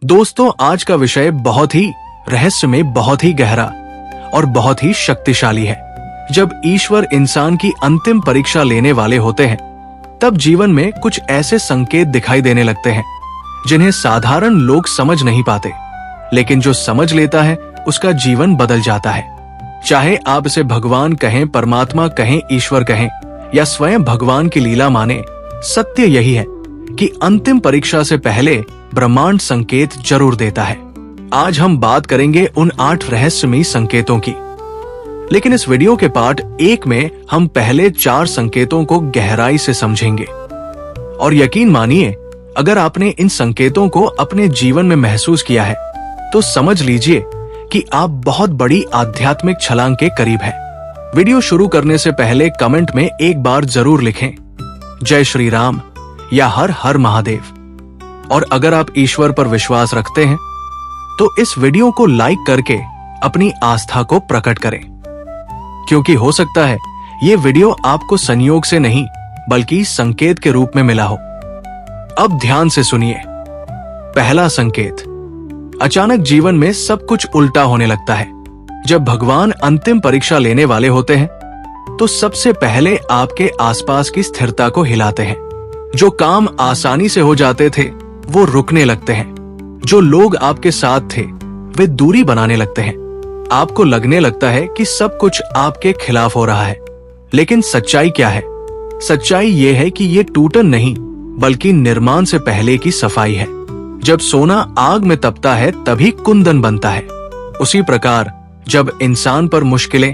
दोस्तों, आज का विषय बहुत ही रहस्यमय, बहुत ही गहरा और बहुत ही शक्तिशाली है। जब ईश्वर इंसान की अंतिम परीक्षा लेने वाले होते हैं, तब जीवन में कुछ ऐसे संकेत दिखाई देने लगते हैं जिन्हें साधारण लोग समझ नहीं पाते, लेकिन जो समझ लेता है उसका जीवन बदल जाता है। चाहे आप इसे भगवान कहें, परमात्मा कहें, ईश्वर कहें या स्वयं भगवान की लीला माने, सत्य यही है कि अंतिम परीक्षा से पहले ब्रह्मांड संकेत जरूर देता है। आज हम बात करेंगे उन 8 रहस्यमयी संकेतों की, लेकिन इस वीडियो के पार्ट 1 में हम पहले 4 संकेतों को गहराई से समझेंगे। और यकीन मानिए, अगर आपने इन संकेतों को अपने जीवन में महसूस किया है तो समझ लीजिए कि आप बहुत बड़ी आध्यात्मिक छलांग के करीब हैं। वीडियो शुरू करने से पहले कमेंट में एक बार जरूर लिखें, जय श्री राम या हर हर महादेव। और अगर आप ईश्वर पर विश्वास रखते हैं तो इस वीडियो को लाइक करके अपनी आस्था को प्रकट करें, क्योंकि हो सकता है ये वीडियो आपको संयोग से नहीं बल्कि संकेत के रूप में मिला हो। अब ध्यान से सुनिए। पहला संकेत, अचानक जीवन में सब कुछ उल्टा होने लगता है। जब भगवान अंतिम परीक्षा लेने वाले होते हैं तो सबसे पहले आपके आसपास की स्थिरता को हिलाते हैं। जो काम आसानी से हो जाते थे वो रुकने लगते हैं। जो लोग आपके साथ थे वे दूरी बनाने लगते हैं। आपको लगने लगता है कि सब कुछ आपके खिलाफ हो रहा है, लेकिन सच्चाई क्या है? सच्चाई ये है कि ये टूटन नहीं बल्कि निर्माण से पहले की सफाई है। जब सोना आग में तपता है तभी कुंदन बनता है। उसी प्रकार जब इंसान पर मुश्किलें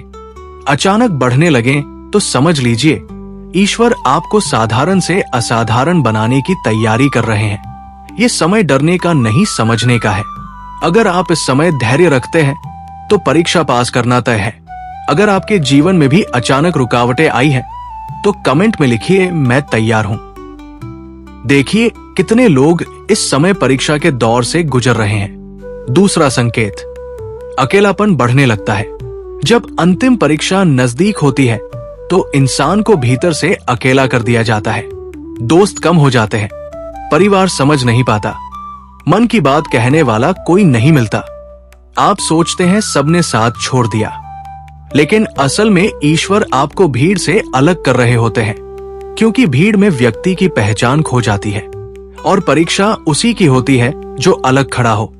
अचानक बढ़ने लगें तो समझ लीजिए ईश्वर आपको साधारण से असाधारण बनाने की तैयारी कर रहे हैं। ये समय डरने का नहीं, समझने का है। अगर आप इस समय धैर्य रखते हैं तो परीक्षा पास करना तय है। अगर आपके जीवन में भी अचानक रुकावटें आई हैं तो कमेंट में लिखिए, मैं तैयार हूं। देखिए कितने लोग इस समय परीक्षा के दौर से गुजर रहे हैं। दूसरा संकेत, अकेलापन बढ़ने लगता है। जब अंतिम परीक्षा नजदीक होती है तो इंसान को भीतर से अकेला कर दिया जाता है। दोस्त कम हो जाते हैं, परिवार समझ नहीं पाता, मन की बात कहने वाला कोई नहीं मिलता। आप सोचते हैं सबने साथ छोड़ दिया, लेकिन असल में ईश्वर आपको भीड़ से अलग कर रहे होते हैं, क्योंकि भीड़ में व्यक्ति की पहचान खो जाती है और परीक्षा उसी की होती है जो अलग खड़ा हो।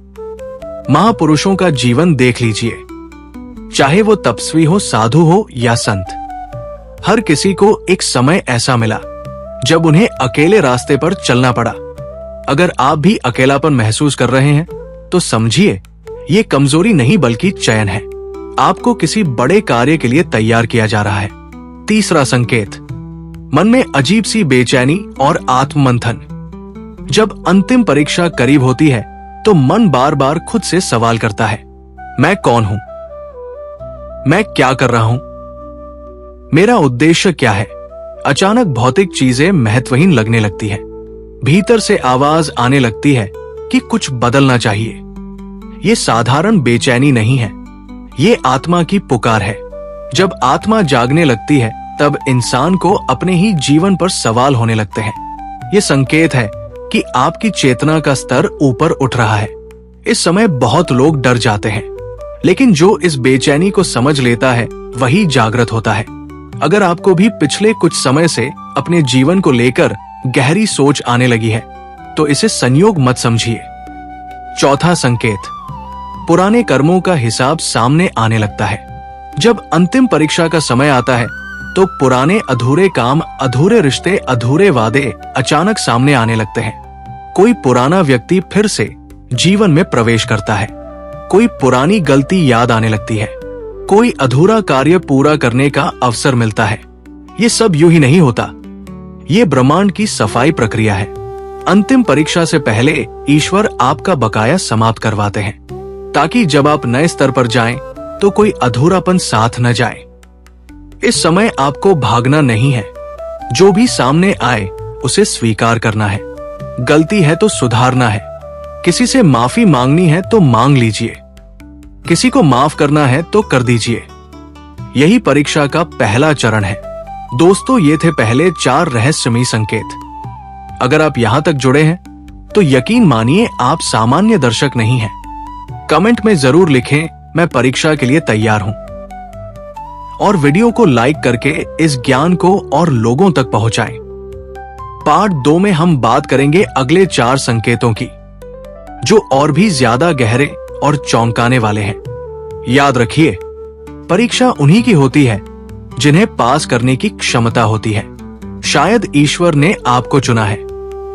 महापुरुषों का जीवन देख लीजिए, चाहे वो तपस्वी हो, साधु हो या संत, हर किसी को एक समय ऐसा मिला जब उन्हें अकेले रास्ते पर चलना पड़ा। अगर आप भी अकेलापन महसूस कर रहे हैं तो समझिए ये कमजोरी नहीं बल्कि चयन है। आपको किसी बड़े कार्य के लिए तैयार किया जा रहा है। तीसरा संकेत, मन में अजीब सी बेचैनी और आत्ममंथन। जब अंतिम परीक्षा करीब होती है तो मन बार बार खुद से सवाल करता है, मैं कौन हूं? मैं क्या कर रहा हूं? मेरा उद्देश्य क्या है? अचानक भौतिक चीजें महत्वहीन लगने लगती है। भीतर से आवाज आने लगती है कि कुछ बदलना चाहिए। ये साधारण बेचैनी नहीं है, ये आत्मा की पुकार है। जब आत्मा जागने लगती है तब इंसान को अपने ही जीवन पर सवाल होने लगते हैं। ये संकेत है कि आपकी चेतना का स्तर ऊपर उठ रहा है। इस समय बहुत लोग डर जाते हैं, लेकिन जो इस बेचैनी को समझ लेता है वही जागृत होता है। अगर आपको भी पिछले कुछ समय से अपने जीवन को लेकर गहरी सोच आने लगी है तो इसे संयोग मत समझिए। चौथा संकेत, पुराने कर्मों का हिसाब सामने आने लगता है। जब अंतिम परीक्षा का समय आता है तो पुराने अधूरे काम, अधूरे रिश्ते, अधूरे वादे अचानक सामने आने लगते हैं। कोई पुराना व्यक्ति फिर से जीवन में प्रवेश करता है। कोई पुरानी गलती याद आने लगती है। कोई अधूरा कार्य पूरा करने का अवसर मिलता है। ये सब यूं ही नहीं होता, ये ब्रह्मांड की सफाई प्रक्रिया है। अंतिम परीक्षा से पहले ईश्वर आपका बकाया समाप्त करवाते हैं, ताकि जब आप नए स्तर पर जाएं तो कोई अधूरापन साथ न जाए। इस समय आपको भागना नहीं है, जो भी सामने आए उसे स्वीकार करना है। गलती है तो सुधारना है। किसी से माफी मांगनी है तो मांग लीजिए, किसी को माफ करना है तो कर दीजिए। यही परीक्षा का पहला चरण है। दोस्तों, ये थे पहले 4 रहस्यमयी संकेत। अगर आप यहां तक जुड़े हैं तो यकीन मानिए आप सामान्य दर्शक नहीं हैं। कमेंट में जरूर लिखें, मैं परीक्षा के लिए तैयार हूं। और वीडियो को लाइक करके इस ज्ञान को और लोगों तक पहुंचाएं। पार्ट 2 में हम बात करेंगे अगले 4 संकेतों की, जो और भी ज्यादा गहरे और चौंकाने वाले हैं। याद रखिए, परीक्षा उन्हीं की होती है जिन्हें पास करने की क्षमता होती है। शायद ईश्वर ने आपको चुना है।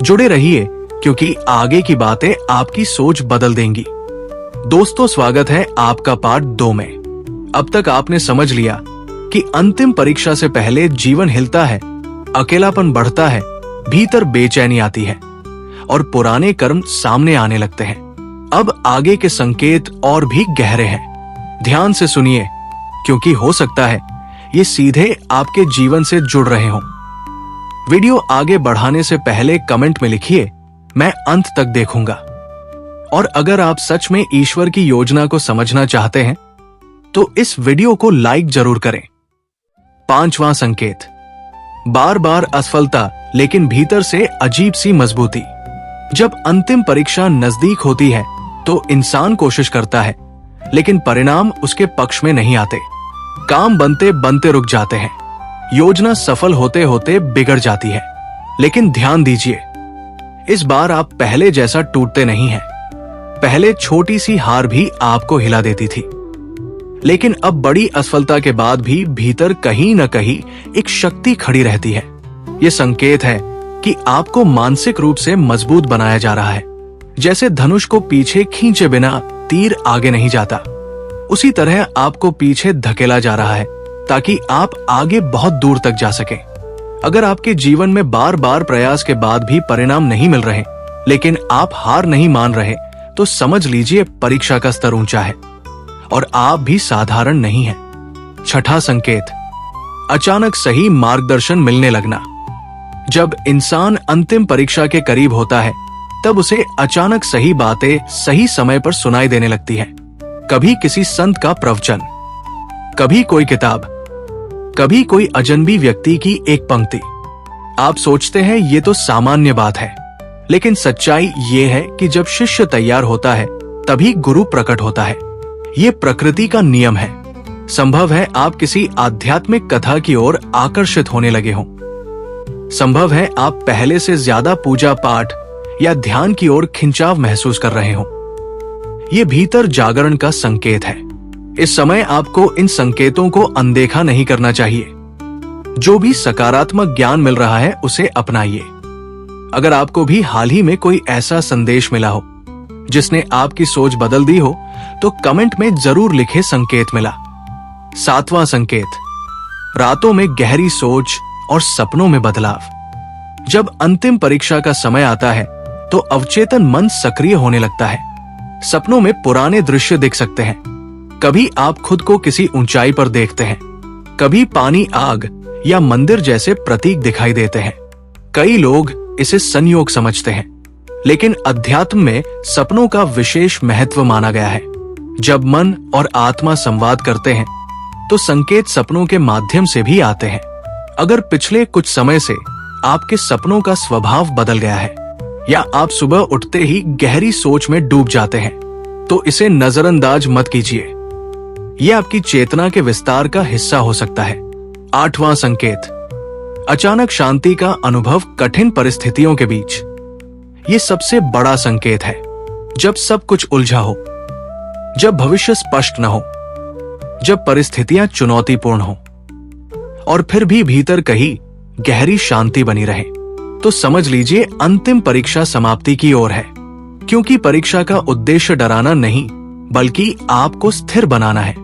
जुड़े रहिए, क्योंकि आगे की बातें आपकी सोच बदल देंगी। दोस्तों, स्वागत है आपका पार्ट 2 में। अब तक आपने समझ लिया कि अंतिम परीक्षा से पहले जीवन हिलता है, अकेलापन बढ़ता है, भीतर बेचैनी आती है और पुराने कर्म सामने आने लगते हैं। अब आगे के संकेत और भी गहरे हैं। ध्यान से सुनिए, क्योंकि हो सकता है ये सीधे आपके जीवन से जुड़ रहे हों। वीडियो आगे बढ़ाने से पहले कमेंट में लिखिए, मैं अंत तक देखूंगा। और अगर आप सच में ईश्वर की योजना को समझना चाहते हैं तो इस वीडियो को लाइक जरूर करें। 5वां संकेत, बार बार असफलता लेकिन भीतर से अजीब सी मजबूती। जब अंतिम परीक्षा नजदीक होती है तो इंसान कोशिश करता है, लेकिन परिणाम उसके पक्ष में नहीं आते। काम बनते बनते रुक जाते हैं, योजना सफल होते होते बिगड़ जाती है। लेकिन ध्यान दीजिए, इस बार आप पहले जैसा टूटते नहीं हैं। पहले छोटी सी हार भी आपको हिला देती थी, लेकिन अब बड़ी असफलता के बाद भी भीतर कहीं न कहीं एक शक्ति खड़ी रहती है। ये संकेत है कि आपको मानसिक रूप से मजबूत बनाया जा रहा है। जैसे धनुष को पीछे खींचे बिना तीर आगे नहीं जाता, उसी तरह आपको पीछे धकेला जा रहा है ताकि आप आगे बहुत दूर तक जा सकें। अगर आपके जीवन में बार बार प्रयास के बाद भी परिणाम नहीं मिल रहे, लेकिन आप हार नहीं मान रहे, तो समझ लीजिए परीक्षा का स्तर ऊंचा है और आप भी साधारण नहीं हैं। 6वां संकेत, अचानक सही मार्गदर्शन मिलने लगना। जब इंसान अंतिम परीक्षा के करीब होता है, तब उसे अचानक सही बातें सही समय पर सुनाई देने लगती हैं। कभी किसी संत का प्रवचन, कभी कोई किताब, कभी कोई अजनबी व्यक्ति की एक पंक्ति। आप सोचते हैं ये तो सामान्य बात है, लेकिन सच्चाई ये है कि जब शिष्य तैयार होता है तभी गुरु प्रकट होता है। ये प्रकृति का नियम है। संभव है आप किसी आध्यात्मिक कथा की ओर आकर्षित होने लगे हों। संभव है आप पहले से ज्यादा पूजा पाठ या ध्यान की ओर खिंचाव महसूस कर रहे हों। ये भीतर जागरण का संकेत है। इस समय आपको इन संकेतों को अनदेखा नहीं करना चाहिए। जो भी सकारात्मक ज्ञान मिल रहा है उसे अपनाइए। अगर आपको भी हाल ही में कोई ऐसा संदेश मिला हो जिसने आपकी सोच बदल दी हो, तो कमेंट में जरूर लिखे, संकेत मिला। 7वां संकेत, रातों में गहरी सोच और सपनों में बदलाव। जब अंतिम परीक्षा का समय आता है तो अवचेतन मन सक्रिय होने लगता है। सपनों में पुराने दृश्य दिख सकते हैं। कभी आप खुद को किसी ऊंचाई पर देखते हैं, कभी पानी, आग या मंदिर जैसे प्रतीक दिखाई देते हैं। कई लोग इसे संयोग समझते हैं, लेकिन अध्यात्म में सपनों का विशेष महत्व माना गया है। जब मन और आत्मा संवाद करते हैं तो संकेत सपनों के माध्यम से भी आते हैं। अगर पिछले कुछ समय से आपके सपनों का स्वभाव बदल गया है या आप सुबह उठते ही गहरी सोच में डूब जाते हैं, तो इसे नजरअंदाज मत कीजिए। यह आपकी चेतना के विस्तार का हिस्सा हो सकता है। 8वां संकेत, अचानक शांति का अनुभव कठिन परिस्थितियों के बीच। ये सबसे बड़ा संकेत है। जब सब कुछ उलझा हो, जब भविष्य स्पष्ट न हो, जब परिस्थितियां चुनौतीपूर्ण हो और फिर भी भीतर कहीं गहरी शांति बनी रहे, तो समझ लीजिए अंतिम परीक्षा समाप्ति की ओर है। क्योंकि परीक्षा का उद्देश्य डराना नहीं, बल्कि आपको स्थिर बनाना है।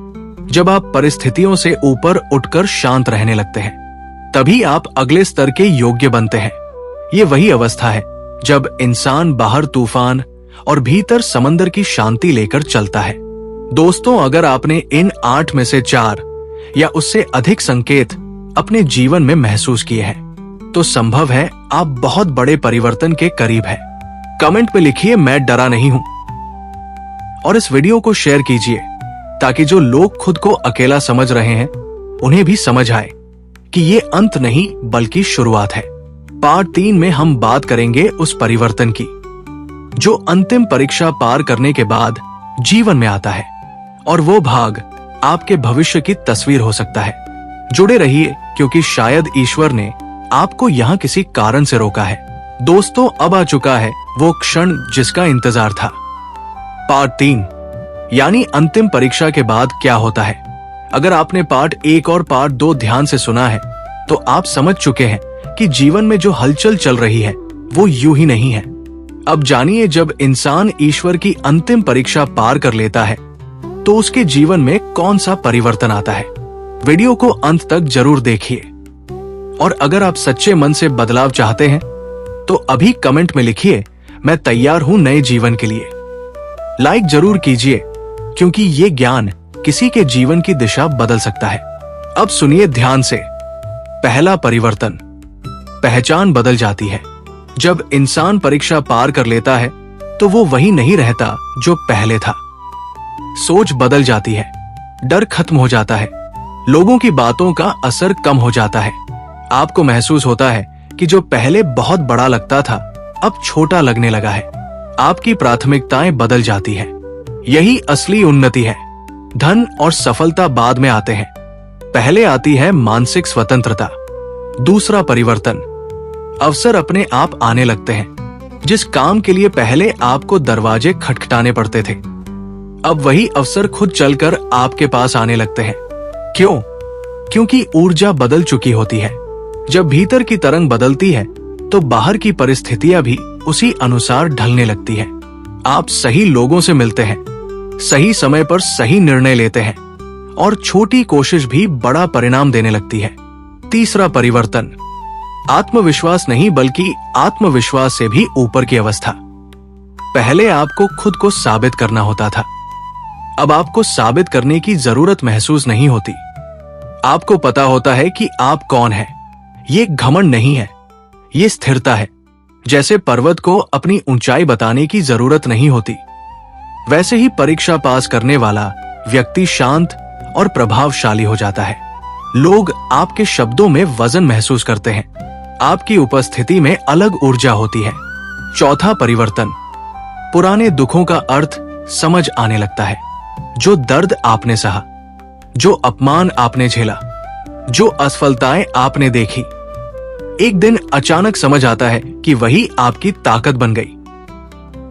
जब आप परिस्थितियों से ऊपर उठकर शांत रहने लगते हैं, तभी आप अगले स्तर के योग्य बनते हैं। ये वही अवस्था है जब इंसान बाहर तूफान और भीतर समंदर की शांति लेकर चलता है। दोस्तों, अगर आपने इन 8 में से 4 या उससे अधिक संकेत अपने जीवन में महसूस किए हैं, तो संभव है आप बहुत बड़े परिवर्तन के करीब हैं। कमेंट में लिखिए, मैं डरा नहीं हूं, और इस वीडियो को शेयर कीजिए ताकि जो लोग खुद को अकेला समझ रहे हैं उन्हें भी समझ आए कि ये अंत नहीं बल्कि शुरुआत है। पार्ट 3 में हम बात करेंगे उस परिवर्तन की जो अंतिम परीक्षा पार करने के बाद जीवन में आता है, और वो भाग आपके भविष्य की तस्वीर हो सकता है। जुड़े रहिए, क्योंकि शायद ईश्वर ने आपको यहाँ किसी कारण से रोका है। दोस्तों, अब आ चुका है वो क्षण जिसका इंतजार था। पार्ट 3 यानी अंतिम परीक्षा के बाद क्या होता है। अगर आपने पार्ट 1 और पार्ट 2 ध्यान से सुना है तो आप समझ चुके हैं कि जीवन में जो हलचल चल रही है वो यूं ही नहीं है। अब जानिए, जब इंसान ईश्वर की अंतिम परीक्षा पार कर लेता है तो उसके जीवन में कौन सा परिवर्तन आता है। वीडियो को अंत तक जरूर देखिए, और अगर आप सच्चे मन से बदलाव चाहते हैं तो अभी कमेंट में लिखिए, मैं तैयार हूं नए जीवन के लिए। लाइक जरूर कीजिए, क्योंकि ये ज्ञान किसी के जीवन की दिशा बदल सकता है। अब सुनिए ध्यान से। पहला परिवर्तन, पहचान बदल जाती है। जब इंसान परीक्षा पार कर लेता है तो वो वही नहीं रहता जो पहले था। सोच बदल जाती है, डर खत्म हो जाता है, लोगों की बातों का असर कम हो जाता है। आपको महसूस होता है कि जो पहले बहुत बड़ा लगता था अब छोटा लगने लगा है। आपकी प्राथमिकताएं बदल जाती है। यही असली उन्नति है। धन और सफलता बाद में आते हैं, पहले आती है मानसिक स्वतंत्रता। दूसरा परिवर्तन, अवसर अपने आप आने लगते हैं। जिस काम के लिए पहले आपको दरवाजे खटखटाने पड़ते थे, अब वही अवसर खुद चलकर आपके पास आने लगते हैं। क्यों? क्योंकि ऊर्जा बदल चुकी होती है। जब भीतर की तरंग बदलती है तो बाहर की परिस्थितियां भी उसी अनुसार ढलने लगती है। आप सही लोगों से मिलते हैं, सही समय पर सही निर्णय लेते हैं, और छोटी कोशिश भी बड़ा परिणाम देने लगती है। तीसरा परिवर्तन, आत्मविश्वास नहीं बल्कि आत्मविश्वास से भी ऊपर की अवस्था। पहले आपको खुद को साबित करना होता था, अब आपको साबित करने की जरूरत महसूस नहीं होती। आपको पता होता है कि आप कौन हैं। ये घमंड नहीं है, ये स्थिरता है। जैसे पर्वत को अपनी ऊंचाई बताने की जरूरत नहीं होती, वैसे ही परीक्षा पास करने वाला व्यक्ति शांत और प्रभावशाली हो जाता है। लोग आपके शब्दों में वजन महसूस करते हैं, आपकी उपस्थिति में अलग ऊर्जा होती है। चौथा परिवर्तन, पुराने दुखों का अर्थ समझ आने लगता है। जो दर्द आपने सहा, जो अपमान आपने झेला, जो असफलताएं आपने देखी, एक दिन अचानक समझ आता है कि वही आपकी ताकत बन गई।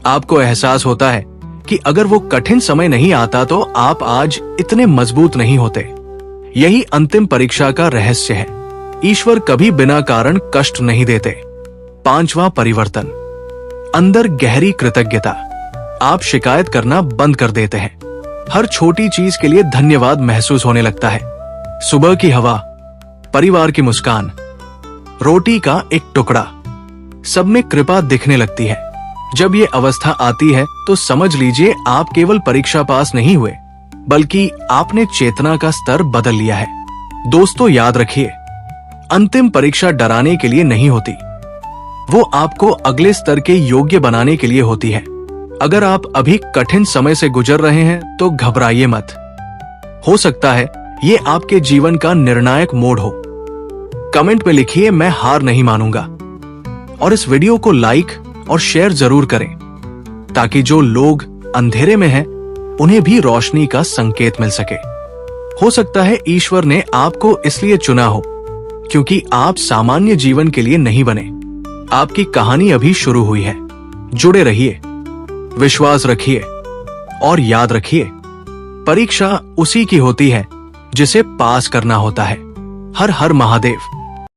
आपको एहसास होता है कि अगर वो कठिन समय नहीं आता तो आप आज इतने मजबूत नहीं होते। यही अंतिम परीक्षा का रहस्य है। ईश्वर कभी बिना कारण कष्ट नहीं देते। पांचवा परिवर्तन, अंदर गहरी कृतज्ञता। आप शिकायत करना बंद कर देते हैं। हर छोटी चीज के लिए धन्यवाद महसूस होने लगता है। सुबह की हवा, परिवार की मुस्कान, रोटी का एक टुकड़ा, सब में कृपा दिखने लगती है। जब ये अवस्था आती है तो समझ लीजिए आप केवल परीक्षा पास नहीं हुए, बल्कि आपने चेतना का स्तर बदल लिया है। दोस्तों, याद रखिए, अंतिम परीक्षा डराने के लिए नहीं होती, वो आपको अगले स्तर के योग्य बनाने के लिए होती है। अगर आप अभी कठिन समय से गुजर रहे हैं तो घबराइए मत। हो सकता है ये आपके जीवन का निर्णायक मोड़ हो। कमेंट में लिखिए, मैं हार नहीं मानूंगा, और इस वीडियो को लाइक और शेयर जरूर करें, ताकि जो लोग अंधेरे में हैं उन्हें भी रोशनी का संकेत मिल सके। हो सकता है ईश्वर ने आपको इसलिए चुना हो क्योंकि आप सामान्य जीवन के लिए नहीं बने। आपकी कहानी अभी शुरू हुई है। जुड़े रहिए, विश्वास रखिए, और याद रखिए, परीक्षा उसी की होती है जिसे पास करना होता है। हर हर महादेव।